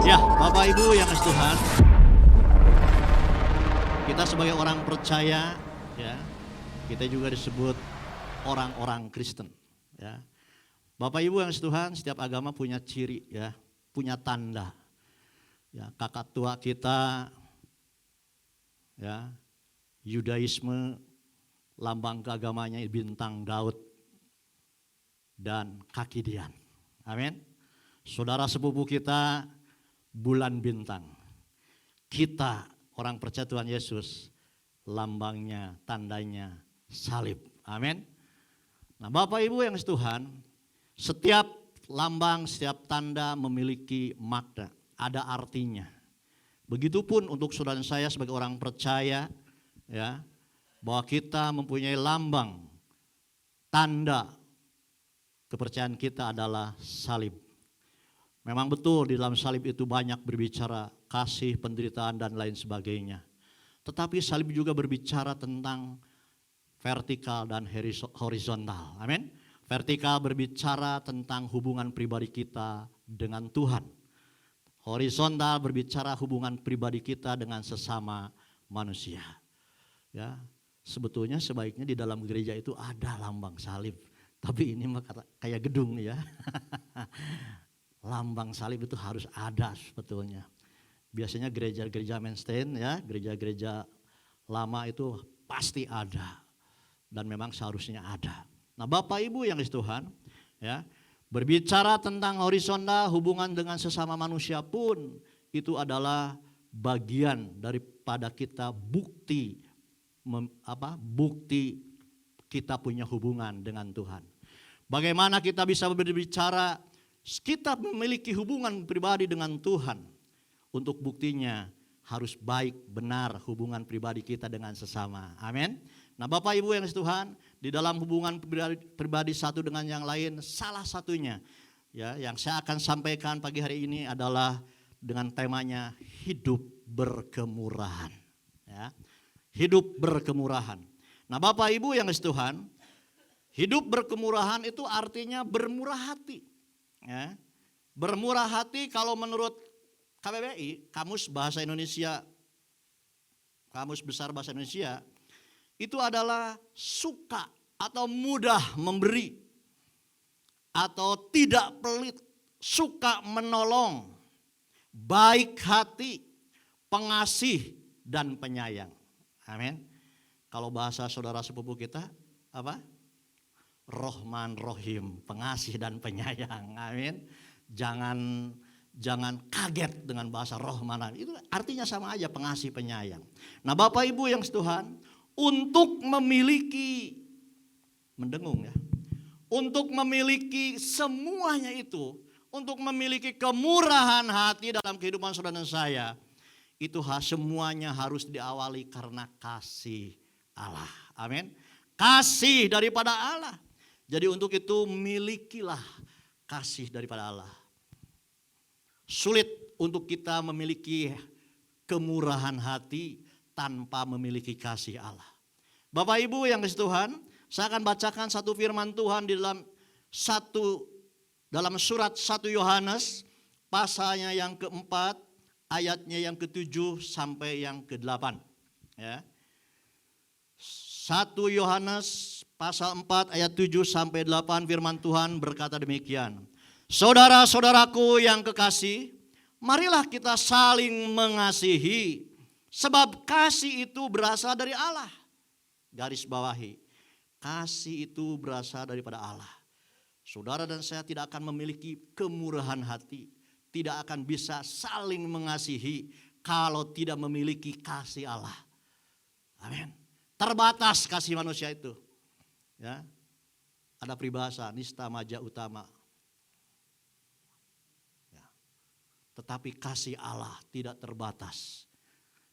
Ya, Bapak Ibu yang kasih Tuhan, kita sebagai orang percaya, ya, kita juga disebut orang-orang Kristen. Ya. Bapak Ibu yang kasih Tuhan, setiap agama punya ciri, ya, punya tanda. Ya, kakak tua kita, ya, Yudaisme, lambang keagamanya bintang Daud dan kaki Dian. Amin. Saudara sepupu kita, bulan bintang. Kita orang percaya Tuhan Yesus, lambangnya, tandanya salib. Amin. Nah, Bapak Ibu yang kasih Tuhan, setiap lambang, setiap tanda memiliki makna, ada artinya. Begitupun untuk saudara saya sebagai orang percaya, ya, bahwa kita mempunyai lambang, tanda kepercayaan kita adalah salib. Memang betul di dalam salib itu banyak berbicara kasih, penderitaan dan lain sebagainya. Tetapi salib juga berbicara tentang vertikal dan horizontal. Amin. Vertikal berbicara tentang hubungan pribadi kita dengan Tuhan. Horizontal berbicara hubungan pribadi kita dengan sesama manusia. Ya, sebetulnya sebaiknya di dalam gereja itu ada lambang salib. Tapi ini mah kayak gedung ya. Lambang salib itu harus ada sebetulnya. Biasanya gereja-gereja mainstream, ya, gereja-gereja lama itu pasti ada. Dan memang seharusnya ada. Nah, Bapak Ibu yang kasih Tuhan, ya, berbicara tentang horizontal hubungan dengan sesama manusia pun itu adalah bagian daripada kita bukti kita punya hubungan dengan Tuhan. Bagaimana kita bisa berbicara kita memiliki hubungan pribadi dengan Tuhan. Untuk buktinya harus baik, benar hubungan pribadi kita dengan sesama. Amin. Nah, Bapak Ibu yang kasih Tuhan, di dalam hubungan pribadi satu dengan yang lain, salah satunya, ya, yang saya akan sampaikan pagi hari ini adalah dengan temanya hidup berkemurahan. Ya, hidup berkemurahan. Nah, Bapak Ibu yang kasih Tuhan, hidup berkemurahan itu artinya bermurah hati. Ya, bermurah hati kalau menurut KBBI, Kamus Bahasa Indonesia, Kamus Besar Bahasa Indonesia, itu adalah suka atau mudah memberi, atau tidak pelit, suka menolong, baik hati, pengasih dan penyayang. Amin. Kalau bahasa saudara sepupu kita apa? Rohman Rohim, pengasih dan penyayang. Amin. Jangan kaget dengan bahasa Rohman. Itu artinya sama aja, pengasih penyayang. Nah, Bapak Ibu yang Tuhan, untuk memiliki, mendengung ya, untuk memiliki semuanya itu, untuk memiliki kemurahan hati dalam kehidupan saudara dan saya, itu semuanya harus diawali karena kasih Allah. Amin. Kasih daripada Allah. Jadi untuk itu milikilah kasih daripada Allah. Sulit untuk kita memiliki kemurahan hati tanpa memiliki kasih Allah. Bapak Ibu yang kasih Tuhan, saya akan bacakan satu firman Tuhan di dalam surat 1 Yohanes pasalnya yang keempat, ayatnya yang ke-7 sampai yang ke-8. Ya. 1 Yohanes pasal 4 ayat 7 sampai 8 firman Tuhan berkata demikian. Saudara-saudaraku yang kekasih, marilah kita saling mengasihi, sebab kasih itu berasal dari Allah. Garis bawahi, kasih itu berasal daripada Allah. Saudara dan saya tidak akan memiliki kemurahan hati, tidak akan bisa saling mengasihi kalau tidak memiliki kasih Allah. Amin. Terbatas kasih manusia itu. Ya, ada peribahasa nista maja utama. Ya, tetapi kasih Allah tidak terbatas.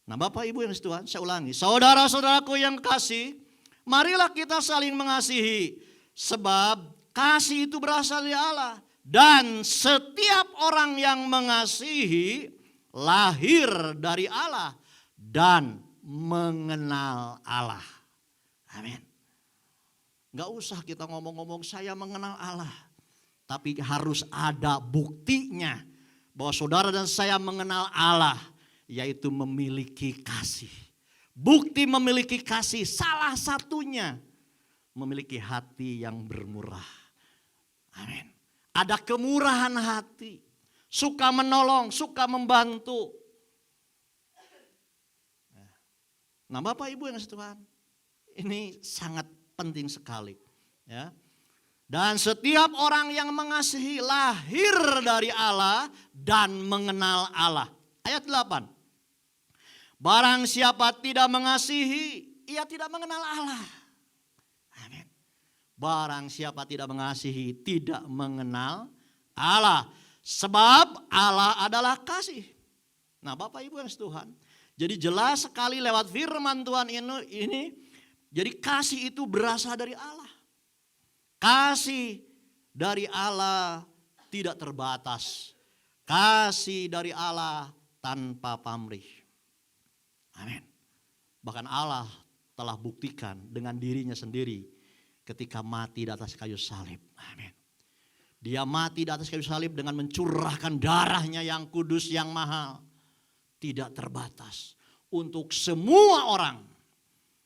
Nah, Bapak Ibu yang Tuhan, saya ulangi, saudara-saudaraku yang kasih, marilah kita saling mengasihi, sebab kasih itu berasal dari Allah, dan setiap orang yang mengasihi lahir dari Allah dan mengenal Allah. Amin. Gak usah kita ngomong-ngomong saya mengenal Allah. Tapi harus ada buktinya bahwa saudara dan saya mengenal Allah, yaitu memiliki kasih. Bukti memiliki kasih salah satunya memiliki hati yang bermurah. Amin. Ada kemurahan hati, suka menolong, suka membantu. Nah, Bapak Ibu yang Tuhan, ini sangat penting sekali, ya. Dan setiap orang yang mengasihi lahir dari Allah dan mengenal Allah. Ayat 8. Barang siapa tidak mengasihi, ia tidak mengenal Allah. Amin. Barang siapa tidak mengasihi, tidak mengenal Allah. Sebab Allah adalah kasih. Nah, Bapak Ibu yang Tuhan, jadi jelas sekali lewat firman Tuhan ini, jadi kasih itu berasal dari Allah. Kasih dari Allah tidak terbatas. Kasih dari Allah tanpa pamrih. Amin. Bahkan Allah telah buktikan dengan dirinya sendiri ketika mati di atas kayu salib. Amin. Dia mati di atas kayu salib dengan mencurahkan darahnya yang kudus, yang mahal. Tidak terbatas untuk semua orang.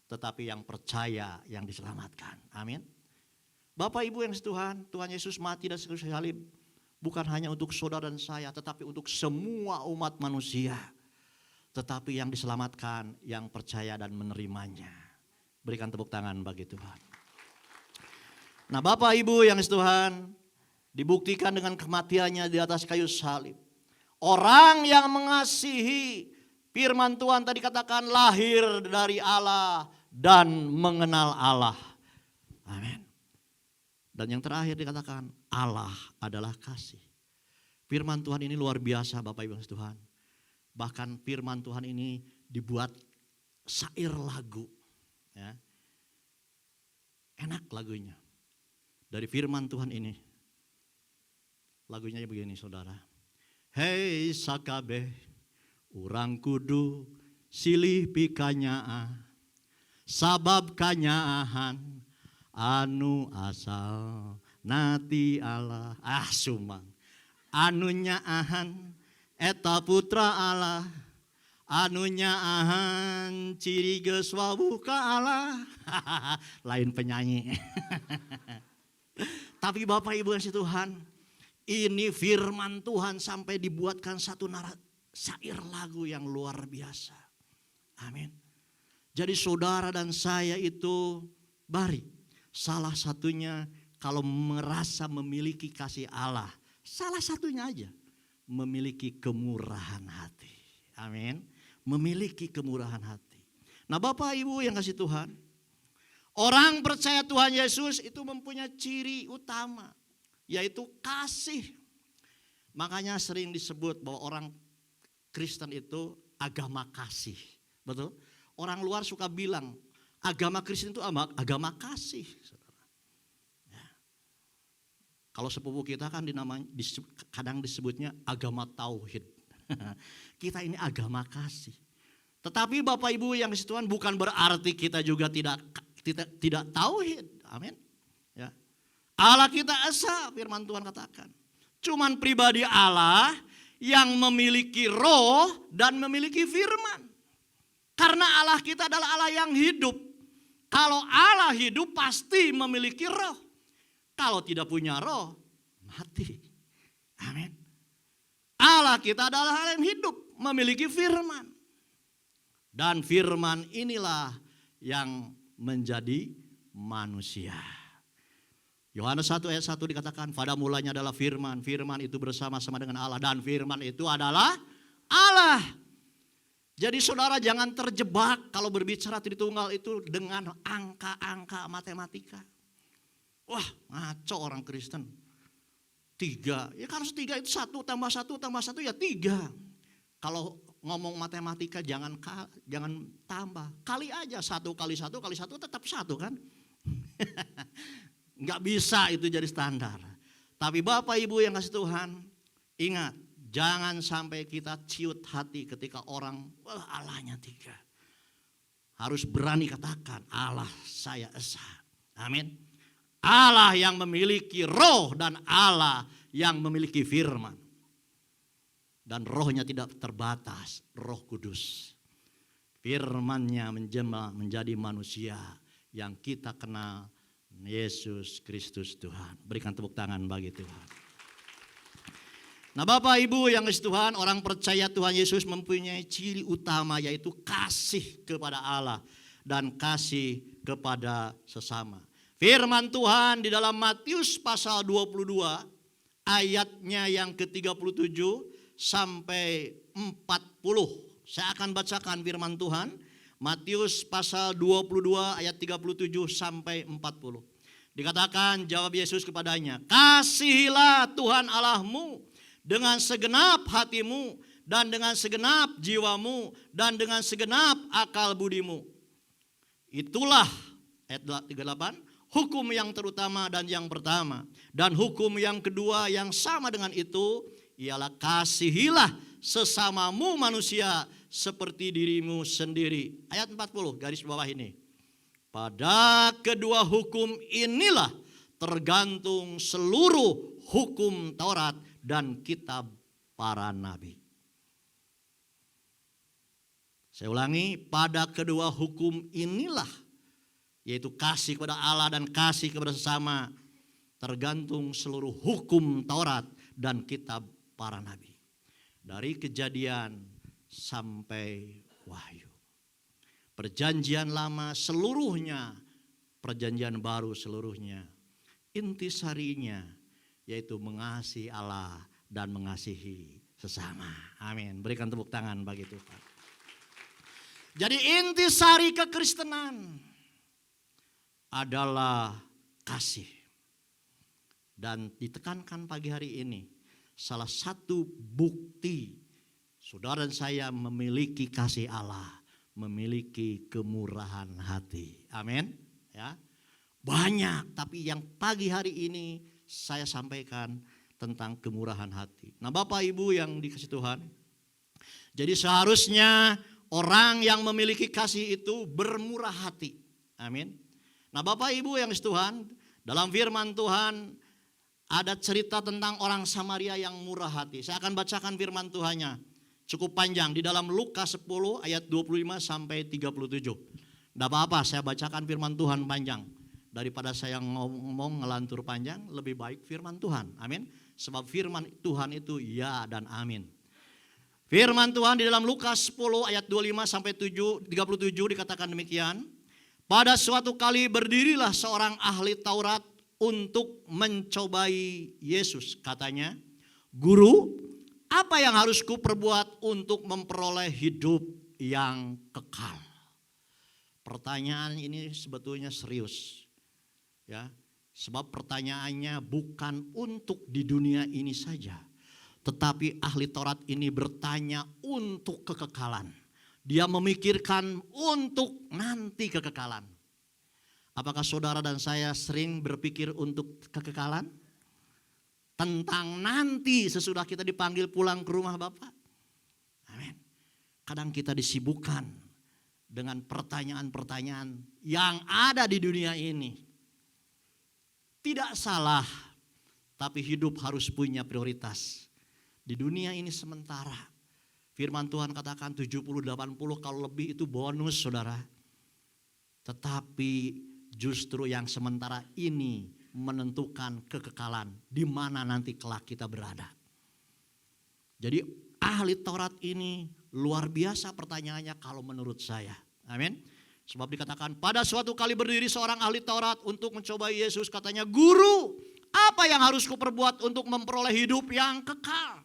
Tetapi yang percaya, yang diselamatkan. Amin. Bapak Ibu yang Tuhan, Tuhan Yesus mati di atas kayu salib. Bukan hanya untuk saudara dan saya, tetapi untuk semua umat manusia. Tetapi yang diselamatkan, yang percaya dan menerimanya. Berikan tepuk tangan bagi Tuhan. Nah, Bapak Ibu yang Tuhan, dibuktikan dengan kematiannya di atas kayu salib. Orang yang mengasihi, firman Tuhan tadi katakan lahir dari Allah dan mengenal Allah. Amin. Dan yang terakhir dikatakan Allah adalah kasih. Firman Tuhan ini luar biasa Bapak Ibu yang Tuhan. Bahkan firman Tuhan ini dibuat syair lagu. Ya. Enak lagunya. Dari firman Tuhan ini. Lagunya begini saudara. Hei sakabe, urang kudu silih pikanya, sabab kanyaahan anu asal nati Allah. Sumang. Anu nyaahan eta putra Allah, anu nyaahan ciri geus wawuh ka Allah. Lain penyanyi. Tapi Bapak Ibu yang Tuhan, ini firman Tuhan sampai dibuatkan satu syair lagu yang luar biasa. Amin. Jadi saudara dan saya itu bari. Salah satunya kalau merasa memiliki kasih Allah. Salah satunya aja. Memiliki kemurahan hati. Amin. Memiliki kemurahan hati. Nah Bapak Ibu yang kasih Tuhan. Orang percaya Tuhan Yesus itu mempunyai ciri utama. Yaitu kasih. Makanya sering disebut bahwa orang Kristen itu agama kasih. Betul? Orang luar suka bilang agama Kristen itu agama kasih. Ya. Kalau sepupu kita kan kadang disebutnya agama tauhid. Kita ini agama kasih. Tetapi Bapak Ibu yang kasih Tuhan bukan berarti kita juga tidak tauhid. Amin. Ya. Allah kita esa, firman Tuhan katakan. Cuman pribadi Allah yang memiliki roh dan memiliki firman. Karena Allah kita adalah Allah yang hidup. Kalau Allah hidup pasti memiliki roh. Kalau tidak punya roh, mati. Amin. Allah kita adalah Allah yang hidup, memiliki firman. Dan firman inilah yang menjadi manusia. Yohanes 1 ayat 1 dikatakan, pada mulanya adalah firman. Firman itu bersama-sama dengan Allah. Dan firman itu adalah Allah. Jadi saudara jangan terjebak kalau berbicara Tritunggal itu dengan angka-angka matematika. Wah ngaco orang Kristen. 3, ya kalau 3 itu 1 tambah 1 tambah 1 ya 3. Kalau ngomong matematika jangan tambah. Kali aja 1 kali 1 kali 1 tetap 1 kan. Nggak bisa itu jadi standar. Tapi Bapak Ibu yang kasih Tuhan, ingat jangan sampai kita ciut hati ketika orang Allahnya 3. Harus berani katakan Allah saya esa. Amin. Allah yang memiliki roh dan Allah yang memiliki firman. Dan rohnya tidak terbatas, Roh Kudus. Firman-Nya menjelma menjadi manusia yang kita kenal, Yesus Kristus Tuhan. Berikan tepuk tangan bagi Tuhan. Nah Bapak Ibu yang kasih Tuhan, orang percaya Tuhan Yesus mempunyai ciri utama, yaitu kasih kepada Allah dan kasih kepada sesama. Firman Tuhan di dalam Matius pasal 22 ayatnya yang ke-37 sampai 40. Saya akan bacakan firman Tuhan. Matius pasal 22 ayat 37 sampai 40. Dikatakan, jawab Yesus kepadanya, kasihilah Tuhan Allahmu dengan segenap hatimu dan dengan segenap jiwamu dan dengan segenap akal budimu. Itulah ayat 38. Hukum yang terutama dan yang pertama. Dan hukum yang kedua yang sama dengan itu ialah kasihilah sesamamu manusia seperti dirimu sendiri. Ayat 40 garis bawah ini. Pada kedua hukum inilah tergantung seluruh hukum Taurat dan kitab para nabi. Saya ulangi, pada kedua hukum inilah, yaitu kasih kepada Allah dan kasih kepada sesama, tergantung seluruh hukum Taurat dan kitab para nabi. Dari Kejadian sampai Wahyu. Perjanjian lama seluruhnya, perjanjian baru seluruhnya. Intisarinya yaitu mengasihi Allah dan mengasihi sesama. Amin. Berikan tepuk tangan bagi Tuhan. Jadi intisari kekristenan adalah kasih. Dan ditekankan pagi hari ini, salah satu bukti saudara dan saya memiliki kasih Allah, memiliki kemurahan hati. Amin. Ya. Banyak, tapi yang pagi hari ini saya sampaikan tentang kemurahan hati. Nah Bapak Ibu yang dikasihi Tuhan, jadi seharusnya orang yang memiliki kasih itu bermurah hati. Amin. Nah Bapak Ibu yang dikasihi Tuhan, dalam firman Tuhan ada cerita tentang orang Samaria yang murah hati. Saya akan bacakan firman Tuhannya. Cukup panjang di dalam Lukas 10 ayat 25 sampai 37. Tidak apa-apa saya bacakan firman Tuhan panjang. Daripada saya ngomong ngelantur panjang, lebih baik firman Tuhan. Amin. Sebab firman Tuhan itu ya dan amin. Firman Tuhan di dalam Lukas 10 ayat 25 sampai 37 dikatakan demikian. Pada suatu kali berdirilah seorang ahli Taurat untuk mencobai Yesus. Katanya, Guru, apa yang harus kuperbuat untuk memperoleh hidup yang kekal? Pertanyaan ini sebetulnya serius. Ya, sebab pertanyaannya bukan untuk di dunia ini saja. Tetapi ahli Taurat ini bertanya untuk kekekalan. Dia memikirkan untuk nanti kekekalan. Apakah saudara dan saya sering berpikir untuk kekekalan? Tentang nanti sesudah kita dipanggil pulang ke rumah Bapa. Amin. Kadang kita disibukkan dengan pertanyaan-pertanyaan yang ada di dunia ini. Tidak salah, tapi hidup harus punya prioritas. Di dunia ini sementara. Firman Tuhan katakan 70-80 kalau lebih itu bonus saudara. Tetapi justru yang sementara ini menentukan kekekalan di mana nanti kelak kita berada. Jadi ahli Taurat ini luar biasa pertanyaannya kalau menurut saya. Amin. Sebab dikatakan pada suatu kali berdiri seorang ahli Taurat untuk mencobai Yesus, katanya, Guru, apa yang harus kuperbuat untuk memperoleh hidup yang kekal?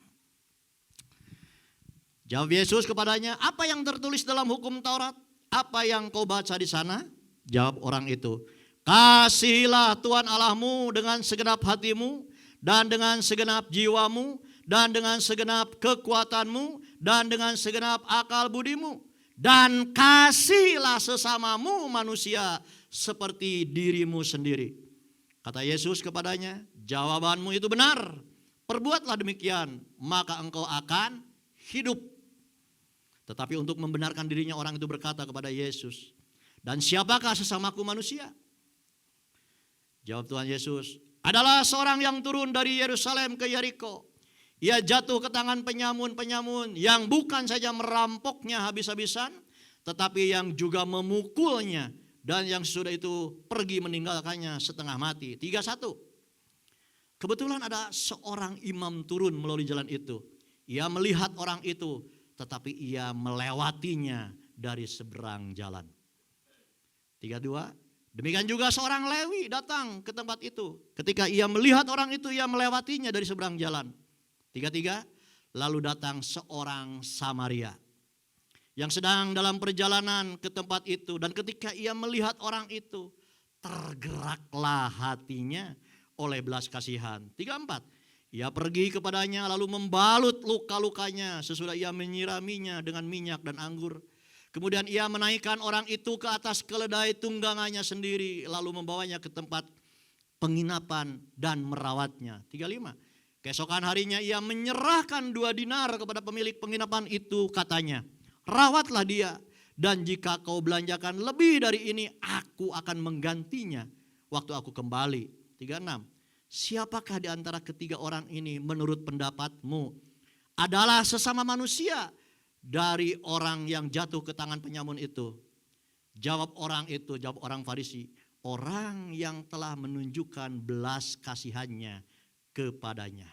Jawab Yesus kepadanya, apa yang tertulis dalam hukum Taurat? Apa yang kau baca di sana? Jawab orang itu, kasihilah Tuhan Allahmu dengan segenap hatimu dan dengan segenap jiwamu dan dengan segenap kekuatanmu dan dengan segenap akal budimu. Dan kasihilah sesamamu manusia seperti dirimu sendiri. Kata Yesus kepadanya, jawabanmu itu benar. Perbuatlah demikian, maka engkau akan hidup. Tetapi untuk membenarkan dirinya orang itu berkata kepada Yesus, dan siapakah sesamaku manusia? Jawab Tuhan Yesus, adalah seorang yang turun dari Yerusalem ke Yeriko. Ia jatuh ke tangan penyamun-penyamun yang bukan saja merampoknya habis-habisan, tetapi yang juga memukulnya, dan yang sudah itu pergi meninggalkannya setengah mati. 3:1. Kebetulan ada seorang imam turun melalui jalan itu. Ia melihat orang itu, tetapi ia melewatinya dari seberang jalan. 3:2. Demikian juga seorang Lewi datang ke tempat itu. Ketika ia melihat orang itu, ia melewatinya dari seberang jalan. 3:3. Lalu datang seorang Samaria yang sedang dalam perjalanan ke tempat itu. Dan ketika ia melihat orang itu, tergeraklah hatinya oleh belas kasihan. 3:4. Ia pergi kepadanya lalu membalut luka-lukanya sesudah ia menyiraminya dengan minyak dan anggur. Kemudian ia menaikkan orang itu ke atas keledai tunggangannya sendiri, lalu membawanya ke tempat penginapan dan merawatnya. 3:5. Keesokan harinya ia menyerahkan 2 dinar kepada pemilik penginapan itu, katanya, rawatlah dia, dan jika kau belanjakan lebih dari ini, aku akan menggantinya waktu aku kembali. 3:6. Siapakah di antara ketiga orang ini menurut pendapatmu adalah sesama manusia dari orang yang jatuh ke tangan penyamun itu? Jawab orang Farisi, orang yang telah menunjukkan belas kasihannya kepadanya.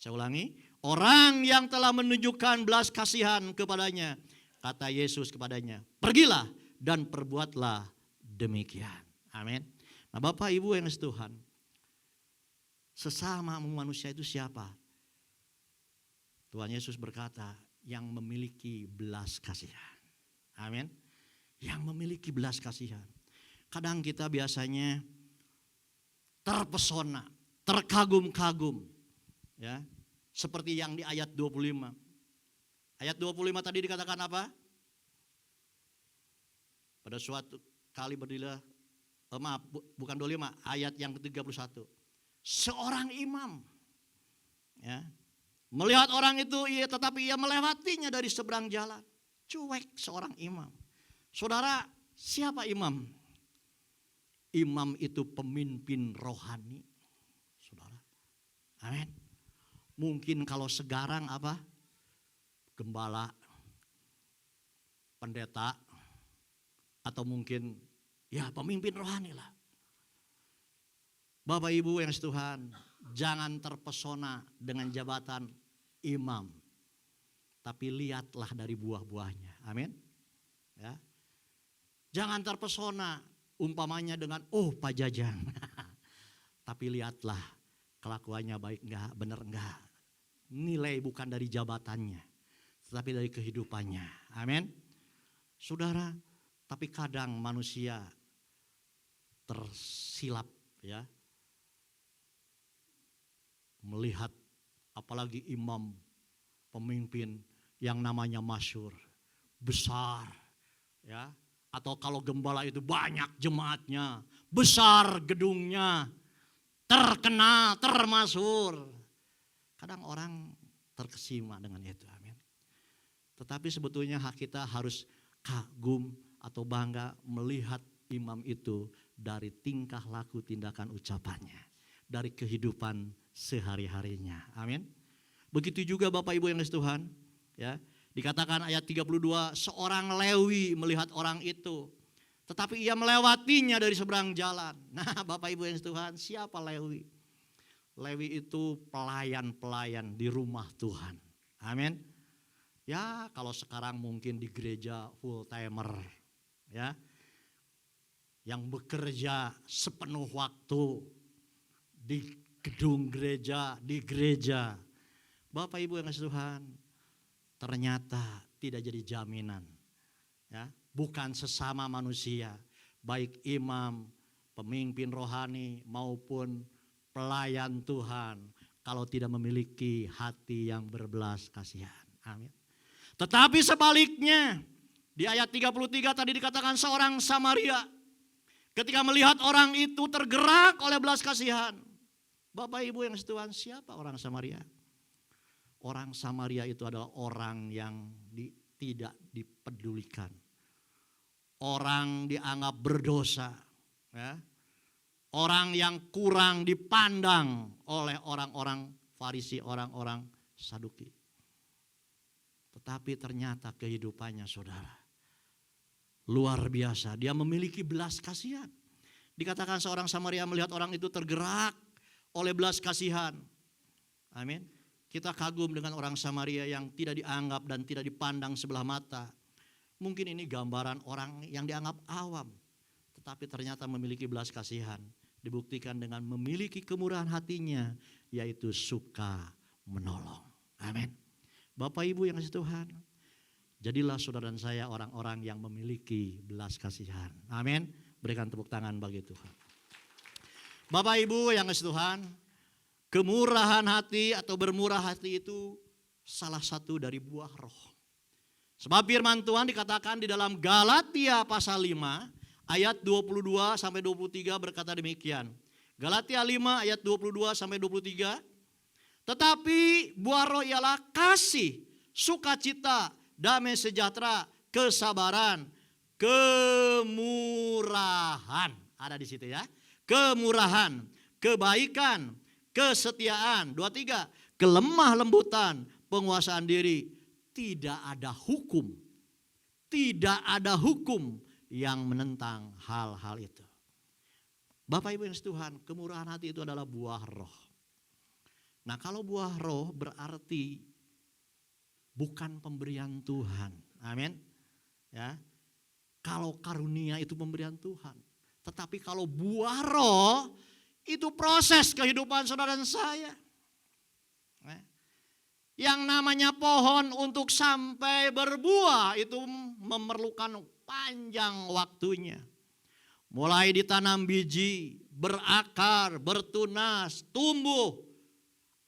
Saya ulangi, orang yang telah menunjukkan belas kasihan kepadanya. Kata Yesus kepadanya, pergilah dan perbuatlah demikian. Amin. Nah, Bapak Ibu yang Tuhan, sesama manusia itu siapa? Tuhan Yesus berkata, yang memiliki belas kasihan. Amin. Yang memiliki belas kasihan. Kadang kita biasanya terpesona, terkagum-kagum, ya, seperti yang di ayat 25. Ayat 25 tadi dikatakan apa? Pada suatu kali berdirilah, bukan 25, ayat yang ke-31. Seorang imam, ya, melihat orang itu, tetapi ia melewatinya dari seberang jalan. Cuek seorang imam. Saudara, siapa imam? Imam itu pemimpin rohani. Saudara, amin. Mungkin kalau sekarang apa? Gembala, pendeta, atau mungkin ya pemimpin rohani lah. Bapak Ibu yang Tuhan, jangan terpesona dengan jabatan imam, tapi lihatlah dari buah-buahnya. Amin. Ya. Jangan terpesona umpamanya dengan Pak Jajang. Tapi lihatlah kelakuannya baik enggak, benar enggak. Nilai bukan dari jabatannya, tetapi dari kehidupannya. Amin. Saudara, tapi kadang manusia tersilap, ya, melihat apalagi imam, pemimpin yang namanya masyhur, besar, ya, atau kalau gembala itu banyak jemaatnya, besar gedungnya, terkenal, termasyhur. Kadang orang terkesima dengan itu, amin. Tetapi sebetulnya kita harus kagum atau bangga melihat imam itu dari tingkah laku, tindakan, ucapannya, dari kehidupan sehari-harinya. Amin. Begitu juga Bapak Ibu yang dikasihi Tuhan, ya. Dikatakan ayat 32, seorang Lewi melihat orang itu, tetapi ia melewatinya dari seberang jalan. Nah, Bapak Ibu yang dikasihi Tuhan, siapa Lewi? Lewi itu pelayan-pelayan di rumah Tuhan. Amin. Ya, kalau sekarang mungkin di gereja full timer, ya, yang bekerja sepenuh waktu di gedung gereja, di gereja. Bapak Ibu yang kasih Tuhan, ternyata tidak jadi jaminan, ya, bukan sesama manusia, baik imam, pemimpin rohani maupun pelayan Tuhan, kalau tidak memiliki hati yang berbelas kasihan. Amin. Tetapi sebaliknya, di ayat 33 tadi dikatakan seorang Samaria, ketika melihat orang itu tergerak oleh belas kasihan. Bapak Ibu yang setuhan, siapa orang Samaria? Orang Samaria itu adalah orang yang tidak dipedulikan. Orang dianggap berdosa. Ya. Orang yang kurang dipandang oleh orang-orang Farisi, orang-orang Saduki. Tetapi ternyata kehidupannya saudara luar biasa. Dia memiliki belas kasihan. Dikatakan seorang Samaria melihat orang itu tergerak oleh belas kasihan. Amin. Kita kagum dengan orang Samaria yang tidak dianggap dan tidak dipandang sebelah mata. Mungkin ini gambaran orang yang dianggap awam. Tetapi ternyata memiliki belas kasihan. Dibuktikan dengan memiliki kemurahan hatinya, yaitu suka menolong. Amin. Bapak Ibu yang kasih Tuhan, jadilah saudara dan saya orang-orang yang memiliki belas kasihan. Amin. Berikan tepuk tangan bagi Tuhan. Bapak Ibu yang kasih Tuhan, kemurahan hati atau bermurah hati itu salah satu dari buah roh. Sebab firman Tuhan dikatakan di dalam Galatia pasal 5 ayat 22 sampai 23 berkata demikian. Galatia 5 ayat 22 sampai 23. Tetapi buah roh ialah kasih, sukacita, damai sejahtera, kesabaran, kemurahan. Ada di situ ya. Kemurahan, kebaikan, kesetiaan. 23. Kelemah lembutan, penguasaan diri. Tidak ada hukum. Tidak ada hukum yang menentang hal-hal itu. Bapak Ibu yang Tuhan, kemurahan hati itu adalah buah roh. Nah, kalau buah roh berarti bukan pemberian Tuhan. Amin. Ya. Kalau karunia itu pemberian Tuhan. Tetapi kalau buah roh itu proses kehidupan saudara dan saya. Yang namanya pohon untuk sampai berbuah itu memerlukan panjang waktunya. Mulai ditanam biji, berakar, bertunas, tumbuh.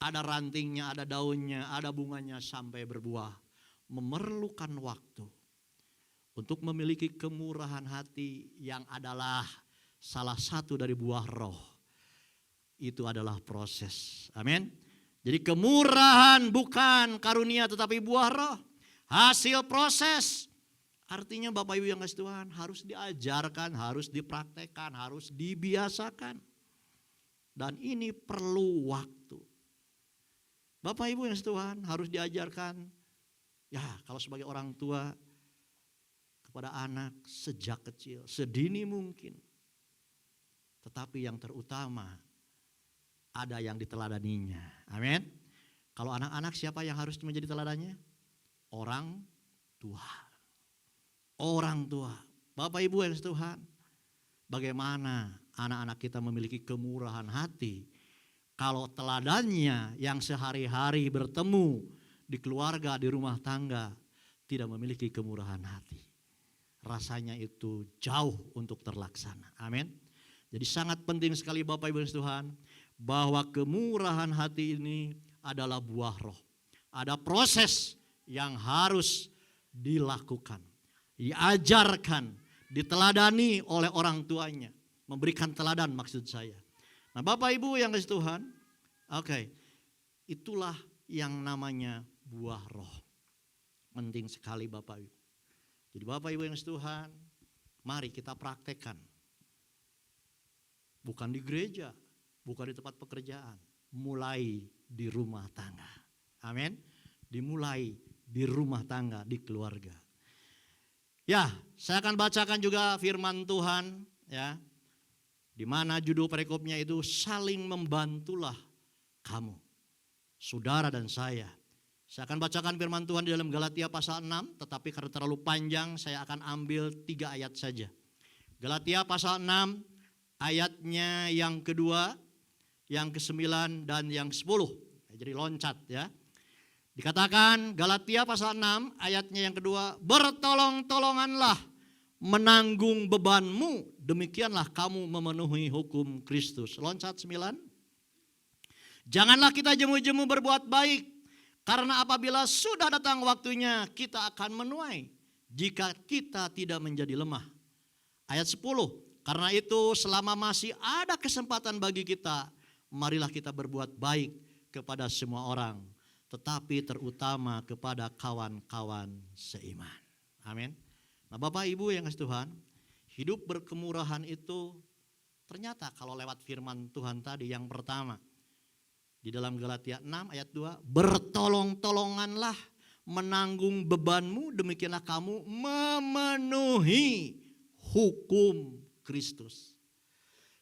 Ada rantingnya, ada daunnya, ada bunganya sampai berbuah. Memerlukan waktu untuk memiliki kemurahan hati yang adalah salah satu dari buah roh. Itu adalah proses. Amin. Jadi kemurahan bukan karunia tetapi buah roh. Hasil proses. Artinya Bapak Ibu yang kasih Tuhan harus diajarkan, harus dipraktekkan, harus dibiasakan. Dan ini perlu waktu. Bapak Ibu yang kasih Tuhan harus diajarkan. Ya kalau sebagai orang tua kepada anak sejak kecil, sedini mungkin. Tetapi yang terutama ada yang diteladaninya. Amin. Kalau anak-anak siapa yang harus menjadi teladannya? Orang tua. Orang tua. Bapak Ibu yang Tuhan, bagaimana anak-anak kita memiliki kemurahan hati kalau teladannya yang sehari-hari bertemu di keluarga, di rumah tangga tidak memiliki kemurahan hati. Rasanya itu jauh untuk terlaksana. Amin. Jadi sangat penting sekali Bapak Ibu yang Tuhan, bahwa kemurahan hati ini adalah buah roh. Ada proses yang harus dilakukan, diajarkan, diteladani oleh orang tuanya. Memberikan teladan maksud saya. Nah Bapak Ibu yang kasih Tuhan, oke, itulah yang namanya buah roh. Penting sekali Bapak Ibu. Jadi Bapak Ibu yang kasih Tuhan, mari kita praktekkan. Bukan di gereja, bukan di tempat pekerjaan, mulai di rumah tangga. Amin. Dimulai di rumah tangga, di keluarga. Ya, saya akan bacakan juga firman Tuhan, ya. Di mana judul perikopnya itu saling membantulah kamu, saudara dan saya. Saya akan bacakan firman Tuhan di dalam Galatia pasal 6, tetapi karena terlalu panjang saya akan ambil 3 ayat saja. Galatia pasal 6 ayatnya yang kedua, yang ke-9 dan yang 10. Jadi loncat ya. Dikatakan Galatia pasal 6 ayatnya yang kedua, bertolong-tolonganlah menanggung bebanmu, demikianlah kamu memenuhi hukum Kristus. Loncat 9. Janganlah kita jemu-jemu berbuat baik, karena apabila sudah datang waktunya kita akan menuai jika kita tidak menjadi lemah. Ayat 10, karena itu selama masih ada kesempatan bagi kita, marilah kita berbuat baik kepada semua orang, tetapi terutama kepada kawan-kawan seiman. Amin. Nah Bapak Ibu yang kasih Tuhan, hidup berkemurahan itu ternyata kalau lewat firman Tuhan tadi yang pertama, Di dalam Galatia 6 ayat 2, bertolong-tolonganlah menanggung bebanmu, demikianlah kamu memenuhi hukum Kristus.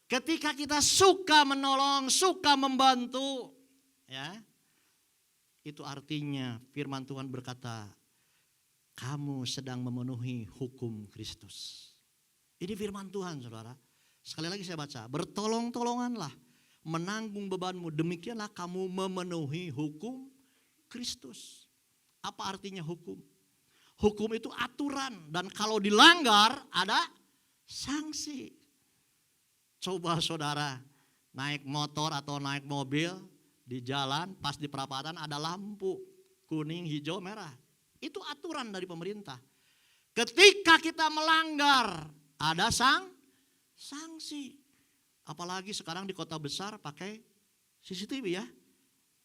Ketika kita suka menolong, suka membantu, ya, itu artinya firman Tuhan berkata, kamu sedang memenuhi hukum Kristus. Ini firman Tuhan, saudara. Sekali lagi saya baca, bertolong-tolonganlah menanggung bebanmu, demikianlah kamu memenuhi hukum Kristus. Apa artinya hukum? Hukum itu aturan, dan kalau dilanggar ada sanksi. Coba saudara naik motor atau naik mobil di jalan, pas di perapatan ada lampu kuning, hijau, merah. Itu aturan dari pemerintah. Ketika kita melanggar ada sanksi. Apalagi sekarang di kota besar pakai CCTV ya.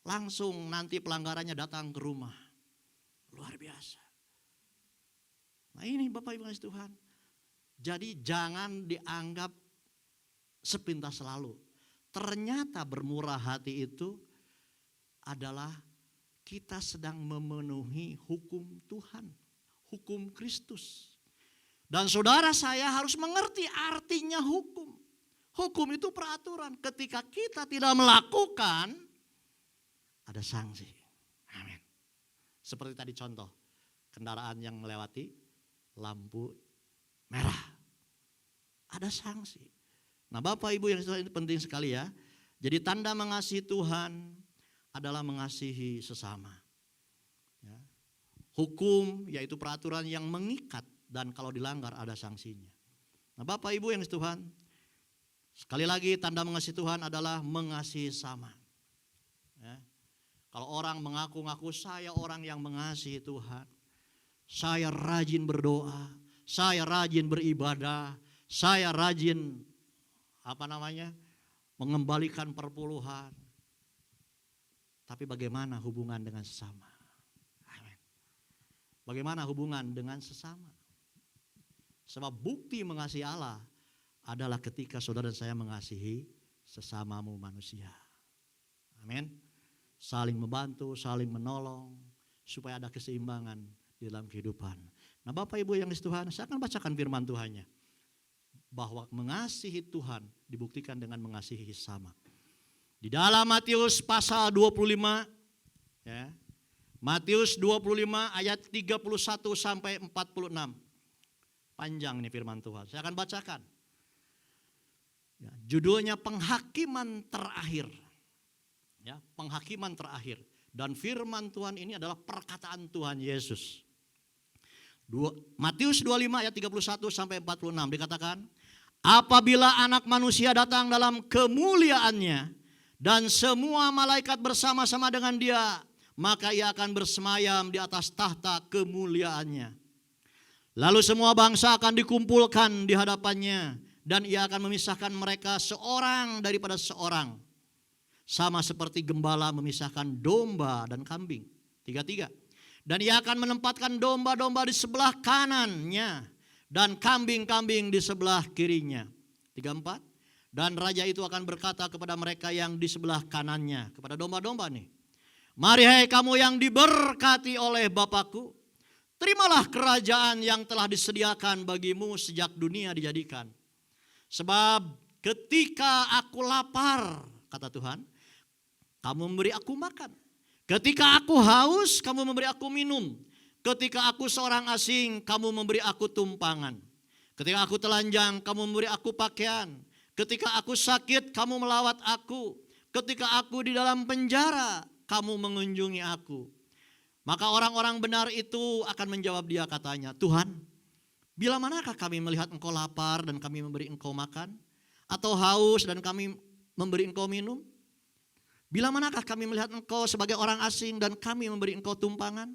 Langsung nanti pelanggarannya datang ke rumah. Luar biasa. Nah ini Bapak Ibu kasih Tuhan. Jadi jangan dianggap sepintas lalu. Ternyata bermurah hati itu adalah kita sedang memenuhi hukum Tuhan. Hukum Kristus. Dan saudara saya harus mengerti artinya hukum. Hukum itu peraturan. Ketika kita tidak melakukan, ada sanksi. Amin. Seperti tadi contoh, kendaraan yang melewati lampu merah. Ada sanksi. Nah Bapak Ibu yang ini penting sekali ya. Jadi tanda mengasihi Tuhan adalah mengasihi sesama. Ya. Hukum yaitu peraturan yang mengikat dan kalau dilanggar ada sanksinya. Nah Bapak Ibu yang Tuhan, sekali lagi tanda mengasihi Tuhan adalah mengasihi sama. Ya. Kalau orang mengaku-ngaku saya orang yang mengasihi Tuhan, saya rajin berdoa, saya rajin beribadah, saya rajin mengembalikan perpuluhan. Tapi bagaimana hubungan dengan sesama? Amin. Bagaimana hubungan dengan sesama? Sebab bukti mengasihi Allah adalah ketika saudara dan saya mengasihi sesamamu manusia. Amin. Saling membantu, saling menolong, supaya ada keseimbangan di dalam kehidupan. Nah Bapak Ibu yang dikasihi Tuhan, saya akan bacakan firman Tuhannya. Bahwa mengasihi Tuhan dibuktikan dengan mengasihi sesama. Di dalam Matius pasal 25, ya, Matius 25 ayat 31 sampai 46. Panjang nih firman Tuhan, saya akan bacakan. Ya, judulnya penghakiman terakhir. Ya, penghakiman terakhir. Dan firman Tuhan ini adalah perkataan Tuhan Yesus. Matius 25 ayat 31 sampai 46 dikatakan, apabila anak manusia datang dalam kemuliaannya dan semua malaikat bersama-sama dengan dia, maka ia akan bersemayam di atas tahta kemuliaannya. Lalu semua bangsa akan dikumpulkan di hadapannya dan ia akan memisahkan mereka seorang daripada seorang. Sama seperti gembala memisahkan domba dan kambing. 33. Dan ia akan menempatkan domba-domba di sebelah kanannya dan kambing-kambing di sebelah kirinya. 34. Dan raja itu akan berkata kepada mereka yang di sebelah kanannya, kepada domba-domba nih. Mari hai kamu yang diberkati oleh Bapakku, terimalah kerajaan yang telah disediakan bagimu sejak dunia dijadikan. Sebab ketika aku lapar, kata Tuhan, kamu memberi aku makan. Ketika aku haus, kamu memberi aku minum. Ketika aku seorang asing, kamu memberi aku tumpangan. Ketika aku telanjang, kamu memberi aku pakaian. Ketika aku sakit, kamu melawat aku. Ketika aku di dalam penjara, kamu mengunjungi aku. Maka orang-orang benar itu akan menjawab dia katanya, Tuhan, bila manakah kami melihat engkau lapar dan kami memberi engkau makan? Atau haus dan kami memberi engkau minum? Bila manakah kami melihat engkau sebagai orang asing dan kami memberi engkau tumpangan?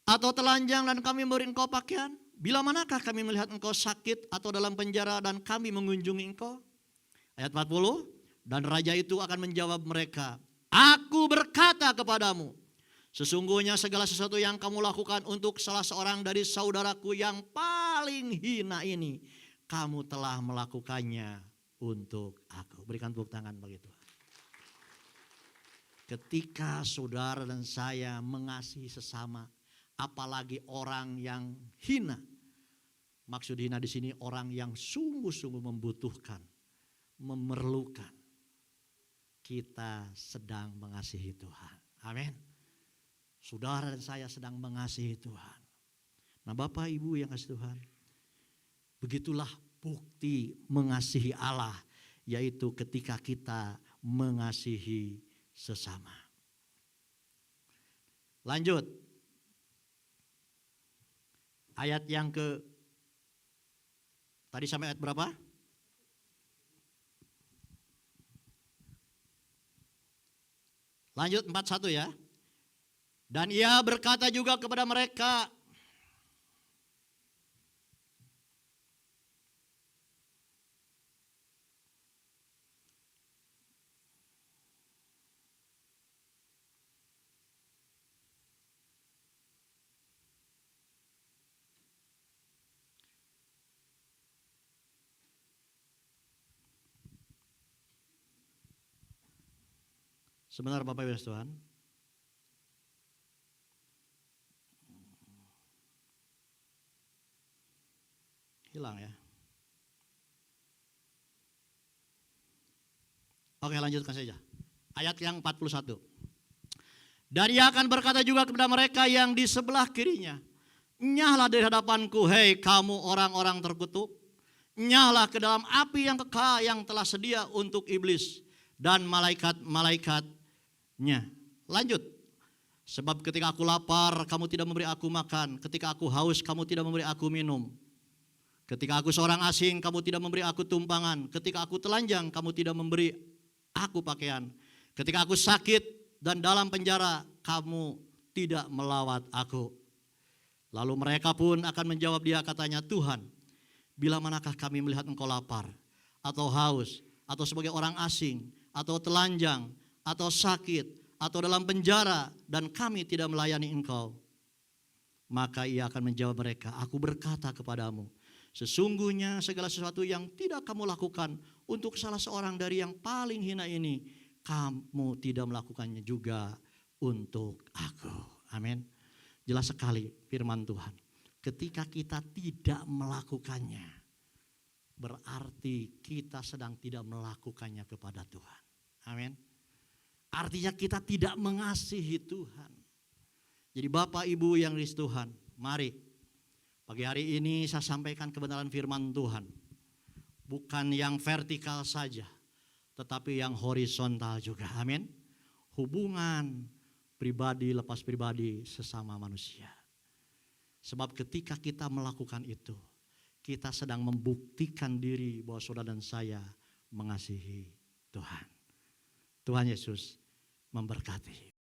Atau telanjang dan kami memberi engkau pakaian? Bila manakah kami melihat engkau sakit atau dalam penjara dan kami mengunjungi engkau? Ayat 40, dan raja itu akan menjawab mereka, aku berkata kepadamu, sesungguhnya segala sesuatu yang kamu lakukan untuk salah seorang dari saudaraku yang paling hina ini, kamu telah melakukannya untuk aku. Berikan tepuk tangan bagi Tuhan. Ketika saudara dan saya mengasihi sesama, apalagi orang yang hina. Maksud hina di sini orang yang sungguh-sungguh membutuhkan, memerlukan. Kita sedang mengasihi Tuhan. Amin. Saudara dan saya sedang mengasihi Tuhan. Nah, Bapak Ibu yang kasih Tuhan, begitulah bukti mengasihi Allah, yaitu ketika kita mengasihi sesama. Lanjut. Ayat yang tadi sampai ayat berapa? Lanjut 41 ya. Dan ia berkata juga kepada mereka, sebentar Bapak Ibu Tuhan. Hilang ya. Oke, lanjutkan saja. Ayat yang 41. Dan ia akan berkata juga kepada mereka yang di sebelah kirinya, nyahlah dari hadapanku, hei kamu orang-orang terkutuk. Nyahlah ke dalam api yang kekal yang telah sedia untuk iblis dan malaikat-malaikatnya. Lanjut. Sebab ketika aku lapar, kamu tidak memberi aku makan. Ketika aku haus, kamu tidak memberi aku minum. Ketika aku seorang asing, kamu tidak memberi aku tumpangan. Ketika aku telanjang, kamu tidak memberi aku pakaian. Ketika aku sakit dan dalam penjara, kamu tidak melawat aku. Lalu mereka pun akan menjawab dia, katanya, Tuhan, bila manakah kami melihat engkau lapar, atau haus, atau sebagai orang asing, atau telanjang, atau sakit, atau dalam penjara, dan kami tidak melayani engkau. Maka ia akan menjawab mereka, aku berkata kepadamu, sesungguhnya segala sesuatu yang tidak kamu lakukan untuk salah seorang dari yang paling hina ini, kamu tidak melakukannya juga untuk aku. Amin. Jelas sekali firman Tuhan. Ketika kita tidak melakukannya, berarti kita sedang tidak melakukannya kepada Tuhan. Amin. Artinya kita tidak mengasihi Tuhan. Jadi Bapak Ibu yang dikasihi Tuhan, mari pagi hari ini saya sampaikan kebenaran firman Tuhan. Bukan yang vertikal saja, tetapi yang horizontal juga. Amin. Hubungan pribadi lepas pribadi sesama manusia. Sebab ketika kita melakukan itu, kita sedang membuktikan diri bahwa saudara dan saya mengasihi Tuhan. Tuhan Yesus memberkati.